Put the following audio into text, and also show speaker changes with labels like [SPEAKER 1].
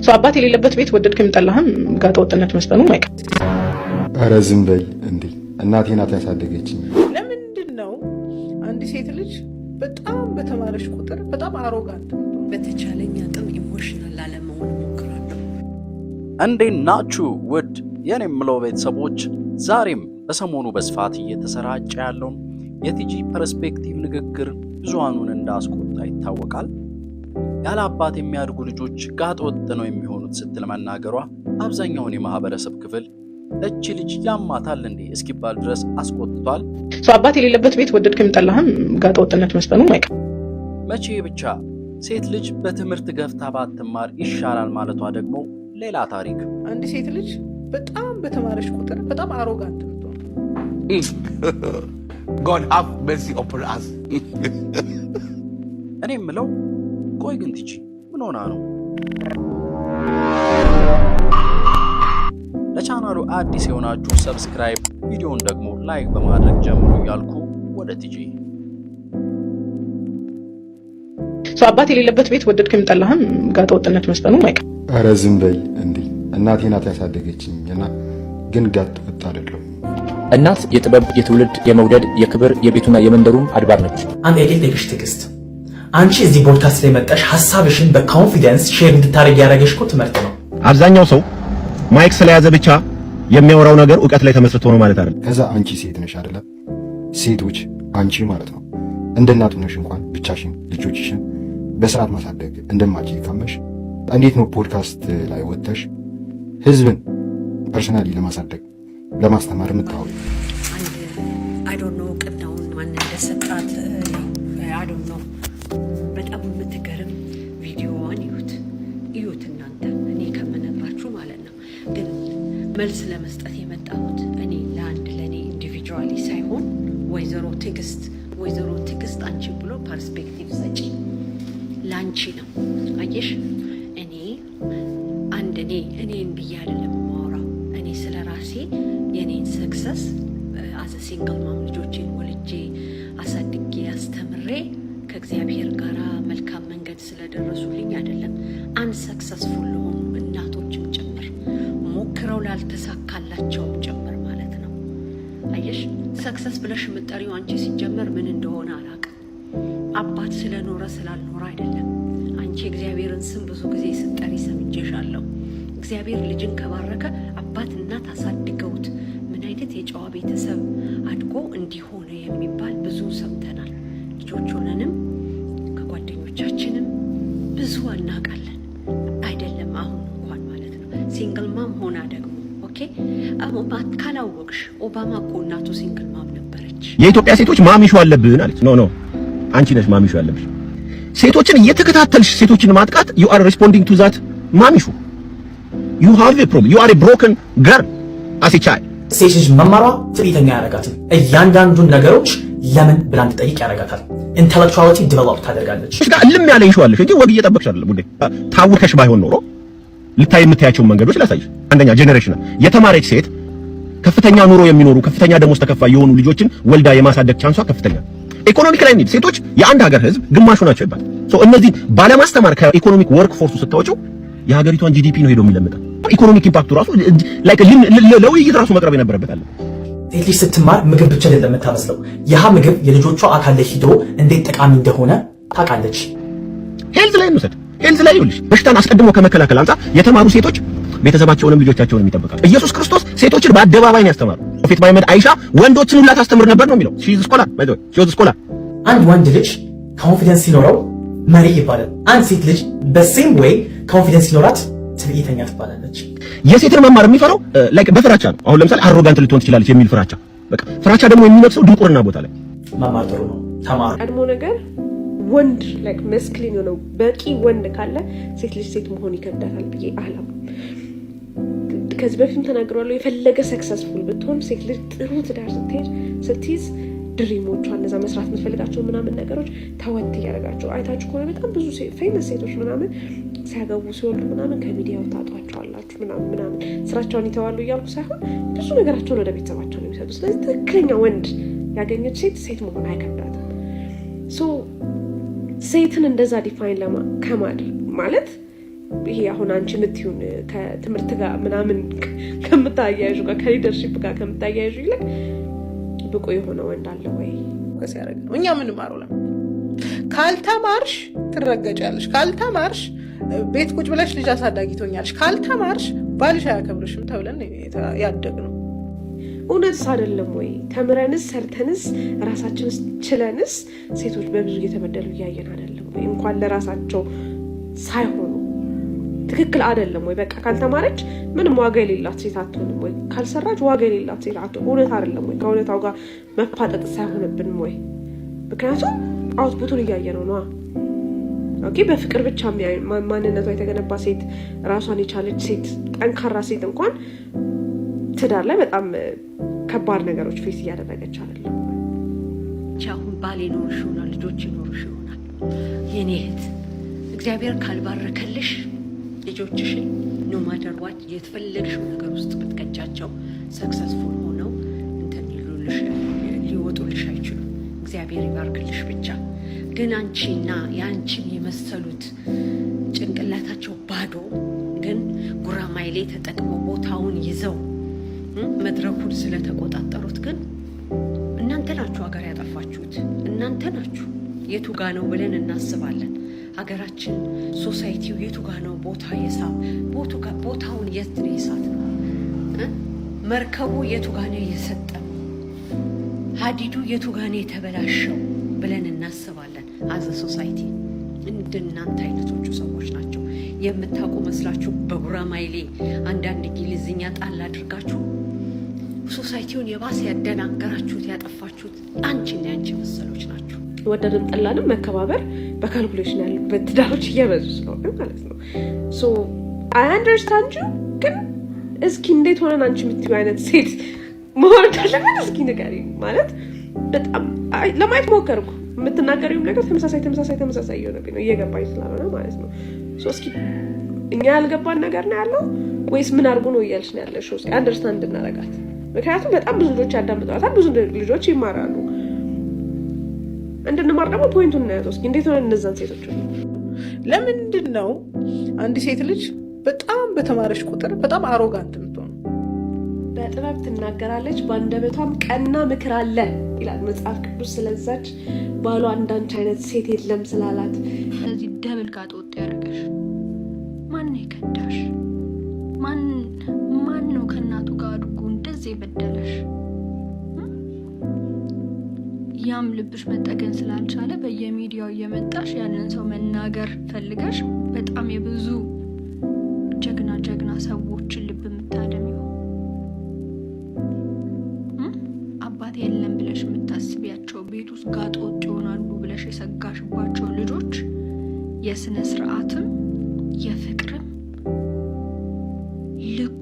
[SPEAKER 1] ሰው አባት የሌለበት ቤት ወደድክም ጠላህም ጋጠ ወጥነት መስጠኑ ማይቀር።
[SPEAKER 2] ኧረ ዝም በይ እንዴ! እናቴ ናት ያሳደገችኝ።
[SPEAKER 1] ለምንድን ነው አንድ ሴት ልጅ በጣም በተማረች ቁጥር በጣም አሮጋንት?
[SPEAKER 3] በተቻለኝ አቅም ኢሞሽናል ላለመሆን ሞክራለሁ።
[SPEAKER 4] እንዴት ናችሁ ውድ የኔ ምለው ቤተሰቦች? ዛሬም በሰሞኑ በስፋት እየተሰራጨ ያለው የቲጂ ፐርስፔክቲቭ ንግግር ብዙሃኑን እንዳስቆጣ ይታወቃል። ያለ አባት የሚያድጉ ልጆች ጋጥ ወጥ ነው የሚሆኑት ስትል መናገሯ አብዛኛውን የማህበረሰብ ክፍል እቺ ልጅ ያማታል እንዴ እስኪባል ድረስ አስቆጥቷል።
[SPEAKER 1] ሰው አባት የሌለበት ቤት ወደድክም ጠላህም ጋጠ ወጥነት መስጠኑ ማይቀር።
[SPEAKER 4] መቼ ብቻ ሴት ልጅ በትምህርት ገፍታ ባትማር ይሻላል ማለቷ ደግሞ ሌላ ታሪክ።
[SPEAKER 1] አንድ ሴት ልጅ በጣም በተማረች ቁጥር በጣም አሮጋንት ነው።
[SPEAKER 5] God have mercy upon us.
[SPEAKER 4] እኔ የምለው ቆይ ግን ቲጂ ምን ሆና ነው? ለቻናሉ አዲስ የሆናችሁ ሰብስክራይብ፣ ቪዲዮውን ደግሞ ላይክ በማድረግ ጀምሩ እያልኩ ወደ ቲጂ።
[SPEAKER 1] ሰው አባት የሌለበት ቤት ወደድክም ጠላህም ጋጠ ወጥነት መስጠኑ ማይቀር።
[SPEAKER 2] ኧረ ዝም በይ እንዴ! እናቴ ናት ያሳደገችኝ እና ግን ጋጥ ወጥ አይደለም።
[SPEAKER 6] እናት የጥበብ የትውልድ የመውደድ የክብር የቤቱና የመንደሩም አድባር ነች።
[SPEAKER 7] አንተ የሌለሽ ትዕግስት፣ አንቺ እዚህ ፖድካስት ላይ መጣሽ ሐሳብሽን በኮንፊደንስ ሼር እንድታረግ ያደረገሽ እኮ ትምህርት ነው።
[SPEAKER 8] አብዛኛው ሰው ማይክ ስለያዘ ብቻ የሚያወራው ነገር ዕውቀት ላይ ተመስርቶ ነው ማለት አይደል።
[SPEAKER 2] ከዛ አንቺ ሴት ነሽ አይደለ? ሴቶች አንቺ ማለት ነው እንደ እናት ሆነሽ እንኳን ብቻሽን ልጆችሽን በስርዓት ማሳደግ እንደማትችይ ካመሽ እንዴት ነው ፖድካስት ላይ ወጥተሽ ህዝብን ፐርሰናሊ ለማሳደግ ለማስተማር የምታወሪ?
[SPEAKER 3] አይ ዶንት ኖ ቅዳውን ማን እንደሰጣት አይ ዶንት ኖ። በጣም የምትገርም ቪዲዮዋን እዩት እናንተ፣ እኔ ከምነግራችሁ ማለት ነው። ግን መልስ ለመስጠት የመጣሁት እኔ ለእኔ ኢንዲቪጁዋሊ ሳይሆን ወይዘሮ ትዕግስት አንቺ ብሎ ፐርስፔክቲቭ ሰጪ ላንቺ ነው። አየሽ እኔን ብዬ አይደለም የማወራው። እኔ ስለ ራሴ የኔን ሰክሰስ አዘ ሲንግል ማም ልጆቼን ወልጄ አሳድጌ አስተምሬ ከእግዚአብሔር ጋር መልካም መንገድ ስለደረሱልኝ አይደለም፣ አንሰክሰስፉል ለሆኑ እናቶችም ጭምር ሞክረው ላልተሳካላቸውም ጭምር ማለት ነው። አየሽ ሰክሰስ ብለሽ የምትጠሪው አንቺ ሲጀመር ምን እንደሆነ አላውቅም። አባት ስለኖረ ስላልኖረ አይደለም። አንቺ እግዚአብሔርን ስም ብዙ ጊዜ ስትጠሪ ሰምቼሻለሁ። እግዚአብሔር ልጅን ከባረከ አባት እናት አሳድገውት ምን አይነት የጨዋ ቤተሰብ አድጎ እንዲሆነ የሚባል ብዙ ሰምተናል። ልጆች ሆነንም ከጓደኞቻችንም ብዙ እናውቃለን አይደለም? አሁን እንኳን ማለት ነው ሲንግል ማም ሆና ደግሞ ኦኬ ካላወቅሽ ኦባማ እኮ እናቱ ሲንግል ማም ነበረች።
[SPEAKER 8] የኢትዮጵያ ሴቶች ማሚሹ አለብን አለች። ኖ አንቺ ነሽ ማሚሹ ያለብሽ። ሴቶችን እየተከታተልሽ ሴቶችን ማጥቃት you are responding to that ማሚሹ you have a problem, you are a broken girl as a child።
[SPEAKER 7] ሴት ልጅ መማሯ ትዕቢተኛ ያደርጋታል። እያንዳንዱን ነገሮች ለምን ብላ እንድትጠይቅ ያደርጋታል። ኢንተሌክቹዋሊቲ ዲቨሎፕ ታደርጋለች።
[SPEAKER 8] እሺ ጋር እልም ያለ ይሽዋለሽ እንጂ ወግ እየጠበቅሽ አይደለም ውዴ። ታውከሽ ባይሆን ኖሮ ልታይ የምታያቸው መንገዶች ላሳይሽ። አንደኛ ጄኔሬሽን የተማረች ሴት ከፍተኛ ኑሮ የሚኖሩ ከፍተኛ ደሞዝ ተከፋይ የሆኑ ልጆችን ወልዳ የማሳደግ ቻንሷ ከፍተኛ። ኢኮኖሚክ ላይ ሴቶች የአንድ ሀገር ህዝብ ግማሹ ናቸው ይባላል። እነዚህ ባለማስተማር ከኢኮኖሚክ ወርክ ፎርሱ ስታወጪው የሀገሪቷን ጂዲፒ ነው ሄዶ የሚለምጠው። ኢኮኖሚክ ኢምፓክቱ ራሱ ላይክ ለውይይት ራሱ መቅረብ የነበረበት አለ።
[SPEAKER 7] ሴት ልጅ ስትማር ምግብ ብቻ አይደለም የምታበስለው። ያ ምግብ የልጆቿ አካል ላይ ሂዶ እንዴት ጠቃሚ እንደሆነ ታውቃለች። ሄልዝ ላይ እንውሰድ። ሄልዝ ላይ ይኸውልሽ በሽታን አስቀድሞ ከመከላከል አንፃር የተማሩ ሴቶች ቤተሰባቸውንም ልጆቻቸውንም ይጠብቃሉ። ኢየሱስ ክርስቶስ ሴቶችን በአደባባይ ነው ያስተማሩ። ፕሮፌት መሐመድ አይሻ ወንዶችን ሁላ ታስተምር ነበር ነው የሚለው። ሺዝ ስኮላር። አንድ ወንድ ልጅ ኮንፊደንስ ሲኖረው መሪ ይባላል። አንድ ሴት ልጅ በሴም ዌይ ኮንፊደንስ ሲኖራት ትዕቢተኛ ትባላለች። የሴትን መማር የሚፈራው ላይክ በፍራቻ ነው። አሁን ለምሳሌ አሮጋንት ልትሆን ትችላለች የሚል ፍራቻ። በቃ ፍራቻ ደግሞ የሚነክሰው ድንቁርና ቦታ ላይ። መማር ጥሩ ነው፣ ተማር።
[SPEAKER 9] ቀድሞ ነገር ወንድ ላይክ መስክሊን ነው በቂ ወንድ ካለ ሴት ልጅ ሴት መሆን ይከብዳታል ብዬ አላምንም። ከዚህ በፊትም ተናግሬያለሁ። የፈለገ ሰክሰስፉል ብትሆን ሴት ልጅ ጥሩ ትዳር ስትይዝ ድሪሞቿ እነዛ መስራት የምትፈልጋቸው ምናምን ነገሮች ተወት እያደረጋቸው አይታችሁ ከሆነ በጣም ብዙ ፌመስ ሴቶች ምናምን ሲያገቡ ሲወልዱ ምናምን ከሚዲያው ታጧቸዋላችሁ ምናምን ስራቸውን ይተዋሉ እያልኩ ሳይሆን ብዙ ነገራቸውን ወደ ቤተሰባቸው ነው የሚሰጡ። ስለዚህ ትክክለኛ ወንድ ያገኘች ሴት መሆን አይከብዳትም። ሴትን እንደዛ ዲፋይን ከማድረግ ማለት ይሄ አሁን አንቺ የምትዩን ከትምህርት ጋር ምናምን ከምታያይዙ ጋር ከሊደርሺፕ ጋር ከምታያይዙ ይልቅ ብቁ የሆነ ወንድ አለ ወይ ከሲያረግ ነው።
[SPEAKER 1] እኛ ምን ማሩላ ካልተማርሽ ትረገጫለሽ፣ ካልተማርሽ ቤት ቁጭ ብለሽ ልጅ አሳዳጊ ትሆኛለሽ፣ ካልተማርሽ ባልሽ አያከብርሽም ተብለን ያደግነው።
[SPEAKER 9] እውነትስ አይደለም ወይ? ተምረንስ ሰርተንስ ራሳችንስ ችለንስ ሴቶች በብዙ እየተበደሉ እያየን አይደለም ወይ? እንኳን ለራሳቸው ሳይሆኑ ትክክል አይደለም ወይ? በቃ ካልተማረች ምንም ዋጋ የሌላት ሴት አትሆንም ወይ? ካልሰራች ዋጋ የሌላት ሴት አትሆንም። እውነት አይደለም ወይ? ከእውነታው ጋር መፋጠጥ ሳይሆንብን ወይ? ምክንያቱም አውትፑቱን እያየነው ነው። ኦኬ፣ በፍቅር ብቻ ማንነቷ የተገነባ ሴት፣ ራሷን የቻለች ሴት፣ ጠንካራ ሴት እንኳን ትዳር ላይ በጣም ከባድ ነገሮች ፌስ እያደረገች አይደለም።
[SPEAKER 3] አሁን ባል ይኖርሽ ይሆናል፣ ልጆች ይኖርሽ ይሆናል። የኔ እህት እግዚአብሔር ካልባረከልሽ ልጆችሽን ኖ ማተር ዋት የተፈለግሽው ነገር ውስጥ ብትቀጫቸው ሰክሰስፉል ሆነው እንትን ሊወጡልሽ አይችሉም። እግዚአብሔር ይባርክልሽ ብቻ። ግን አንቺና የአንቺን የመሰሉት ጭንቅላታቸው ባዶ ግን ጉራማይሌ ተጠቅመው ቦታውን ይዘው መድረኩን ስለተቆጣጠሩት ግን እናንተ ናችሁ ሀገር ያጠፋችሁት፣ እናንተ ናችሁ። የቱ ጋ ነው ብለን እናስባለን። ሀገራችን ሶሳይቲው የቱ ጋ ነው ቦታ የሳብ ቦታውን የት ነው የሳት ነው? መርከቡ የቱ ጋ ነው የሰጠው? ሀዲዱ የቱ ጋ ነው የተበላሸው ብለን እናስባለን። አዘ ሶሳይቲ እንደናንተ አይነቶቹ ሰዎች ናቸው የምታውቁ መስላችሁ በጉራማይሌ አንዳንድ እንግሊዝኛ ጣል አድርጋችሁ ሶሳይቲውን የባሰ ያደናገራችሁት ያጠፋችሁት አንቺና ያንቺ መሰሎች ናቸው።
[SPEAKER 9] ወደድም ጠላንም መከባበር በካልኩሌሽን ያለበት ትዳሮች እየበዙ ስለሆነ ማለት ነው። ሶ አይ አንደርስታንድ ዩ። ግን እስኪ እንዴት ሆነን አንቺ የምትይው አይነት ሴት መሆን ካለበት እስኪ ንገሪኝ። ማለት በጣም ለማየት ሞከርኩ። የምትናገሪውም ነገር ተመሳሳይ የሆነብኝ ነው፣ እየገባኝ ስላልሆነ ማለት ነው። ሶ እስኪ እኛ ያልገባን ነገር ነው ያለው ወይስ ምን አድርጎ ነው እያልሽ ነው ያለሽው? እስኪ አንደርስታንድ እናደርጋት። ምክንያቱም በጣም ብዙ ልጆች ያዳምጧታል፣ ብዙ ልጆች ይማራሉ። እንድንማር ደግሞ ፖይንቱን እናያዘው። እስኪ እንዴት ሆነን እነዛን ሴቶች
[SPEAKER 1] ለምንድን ነው አንድ ሴት ልጅ በጣም በተማረች ቁጥር በጣም አሮጋንት የምትሆነው?
[SPEAKER 9] በጥበብ ትናገራለች፣ በአንደበቷም ቀና ምክር አለ ይላል መጽሐፍ ቅዱስ። ስለዛች ባሏ አንዳንድ አይነት ሴት የለም ስላላት
[SPEAKER 10] ስለዚህ ደብል ጋጥ ወጥ ያደረገሽ ማን የከዳሽ? ማን ነው ከእናቱ ጋር አድጎ እንደዚህ የበደለሽ? ያም ልብሽ መጠገን ስላልቻለ በየሚዲያው እየመጣሽ ያንን ሰው መናገር ፈልገሽ በጣም የብዙ ጀግና ሰዎችን ልብ የምታደሚው አባት የለም ብለሽ የምታስቢያቸው ቤት ውስጥ ጋጥ ወጥ ይሆናሉ ብለሽ የሰጋሽባቸው ልጆች የስነ ስርዓትም የፍቅርም ልኩ